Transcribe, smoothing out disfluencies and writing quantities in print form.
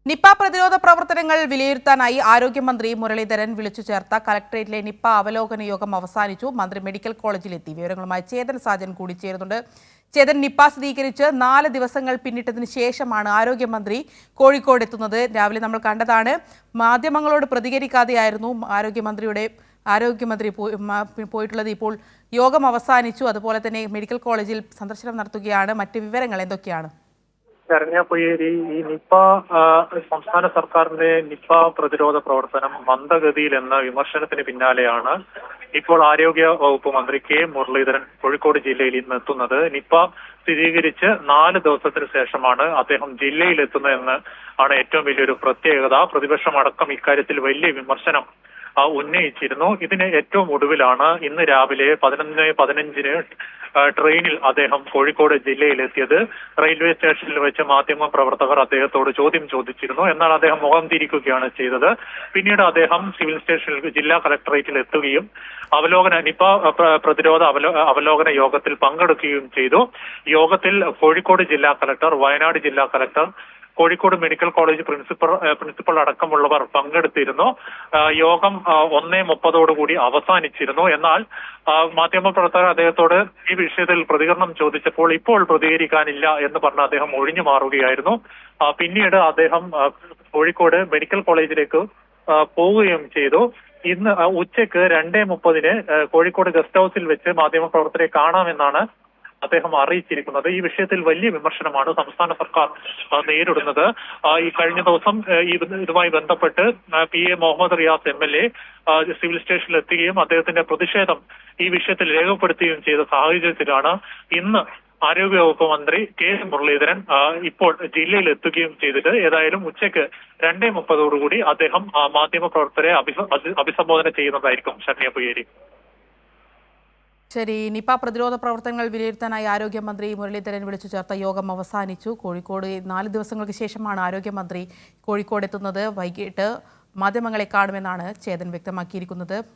Nipah പ്രതിരോധ പ്രവർത്തനങ്ങൾ വിലയിരുത്താനായി ആരോഗ്യമന്ത്രി മുരളീധരൻ വിളിച്ചു ചേർത്ത കലക്ടറേറ്റിലെ നിപ അവലോകന യോഗം അവസാനിച്ചു. മന്ത്രി മെഡിക്കൽ കോളേജിലെത്തി. വിവരങ്ങളുമായി ചേതൻ സാജൻ കൂടി ചേരുന്നുണ്ട്. ചേതൻ, നിപ സ്ഥിരീകരിച്ച് 4 ദിവസങ്ങൾ പിന്നിട്ടതിന് ശേഷമാണ് ആരോഗ്യമന്ത്രി കോഴിക്കോട് എത്തുന്നത്. രാവിലെ നമ്മൾ കണ്ടതാണ്. മാധ്യമങ്ങളോട് പ്രതികരിക്കാതെയായിരുന്നു ആരോഗ്യമന്ത്രി പോയിട്ടുള്ളത്. ഇപ്പോൾ യോഗം അവസാനിച്ചു. അതുപോലെ തന്നെ മെഡിക്കൽ കോളേജിൽ സന്ദർശനം നടത്തുകയാണ്. മറ്റ് വിവരങ്ങൾ എന്തൊക്കെയാണ്? തെരഞ്ഞെടുപ്പ് ഈ നിപ സംസ്ഥാന സർക്കാരിന്റെ നിപ പ്രതിരോധ പ്രവർത്തനം മന്ദഗതിയിൽ എന്ന വിമർശനത്തിന് പിന്നാലെയാണ് ഇപ്പോൾ ആരോഗ്യ വകുപ്പ് മന്ത്രി കെ മുരളീധരൻ കോഴിക്കോട് ജില്ലയിൽ ഇന്ന് എത്തുന്നത്. നിപ സ്ഥിരീകരിച്ച് 4 ദിവസത്തിന് ശേഷമാണ് അദ്ദേഹം ജില്ലയിൽ എത്തുന്നതെന്ന് ആണ് ഏറ്റവും വലിയൊരു പ്രത്യേകത. പ്രതിപക്ഷമടക്കം ഇക്കാര്യത്തിൽ വലിയ വിമർശനം ഉന്നയിച്ചിരുന്നു. ഇതിന് ഏറ്റവും ഒടുവിലാണ് ഇന്ന് രാവിലെ 11:15 ട്രെയിനിൽ അദ്ദേഹം കോഴിക്കോട് ജില്ലയിലെത്തിയത്. റെയിൽവേ സ്റ്റേഷനിൽ വെച്ച് മാധ്യമ പ്രവർത്തകർ അദ്ദേഹത്തോട് ചോദ്യം ചോദിച്ചിരുന്നു. എന്നാൽ അദ്ദേഹം മുഖം തിരിക്കുകയാണ് ചെയ്തത്. പിന്നീട് അദ്ദേഹം സിവിൽ സ്റ്റേഷനിൽ ജില്ലാ കളക്ടറേറ്റിൽ എത്തുകയും നിപ പ്രതിരോധ അവലോകന യോഗത്തിൽ പങ്കെടുക്കുകയും ചെയ്തു. യോഗത്തിൽ കോഴിക്കോട് ജില്ലാ കളക്ടർ, വയനാട് ജില്ലാ collector, Kozhikode medical college principal അടക്കമുള്ളവർ പങ്കെടുത്തിരുന്നു. യോഗം 1:30 അവസാനിച്ചിരുന്നു. എന്നാൽ മാധ്യമപ്രവർത്തകർ അദ്ദേഹത്തോട് ഈ വിഷയത്തിൽ പ്രതികരണം ചോദിച്ചപ്പോൾ ഇപ്പോൾ പ്രതികരിക്കാനില്ല എന്ന് പറഞ്ഞ് അദ്ദേഹം ഒഴിഞ്ഞു മാറുകയായിരുന്നു. പിന്നീട് അദ്ദേഹം കോഴിക്കോട് മെഡിക്കൽ കോളേജിലേക്ക് പോവുകയും ചെയ്തു. ഇന്ന് ഉച്ചയ്ക്ക് 2:30 കോഴിക്കോട് ഗസ്റ്റ് ഹൌസിൽ വെച്ച് മാധ്യമപ്രവർത്തകരെ കാണാമെന്നാണ് അദ്ദേഹം അറിയിച്ചിരിക്കുന്നത്. ഈ വിഷയത്തിൽ വലിയ വിമർശനമാണ് സംസ്ഥാന സർക്കാർ നേരിടുന്നത്. ഈ കഴിഞ്ഞ ദിവസം ഇതുമായി ബന്ധപ്പെട്ട് PA Muhammad Riyas MLA civil സ്റ്റേഷനിൽ എത്തുകയും അദ്ദേഹത്തിന്റെ പ്രതിഷേധം ഈ വിഷയത്തിൽ രേഖപ്പെടുത്തുകയും ചെയ്ത സാഹചര്യത്തിലാണ് ഇന്ന് ആരോഗ്യവകുപ്പ് മന്ത്രി കെ മുരളീധരൻ ഇപ്പോൾ ജില്ലയിൽ എത്തുകയും ചെയ്തത്. ഏതായാലും ഉച്ചയ്ക്ക് 2:30 അദ്ദേഹം മാധ്യമപ്രവർത്തകരെ അഭിസംബോധന ചെയ്യുന്നതായിരിക്കും. ശരണ്യ. ശരി, നിപ പ്രതിരോധ പ്രവർത്തനങ്ങൾ വിലയിരുത്താനായി ആരോഗ്യമന്ത്രി മുരളീധരൻ വിളിച്ചു ചേർത്ത യോഗം അവസാനിച്ചു. കോഴിക്കോട് 4 ദിവസങ്ങൾക്ക് ശേഷമാണ് ആരോഗ്യമന്ത്രി കോഴിക്കോട് എത്തുന്നത്. വൈകിട്ട് മാധ്യമങ്ങളെ കാണുമെന്നാണ് ചേതൻ വ്യക്തമാക്കിയിരിക്കുന്നത്.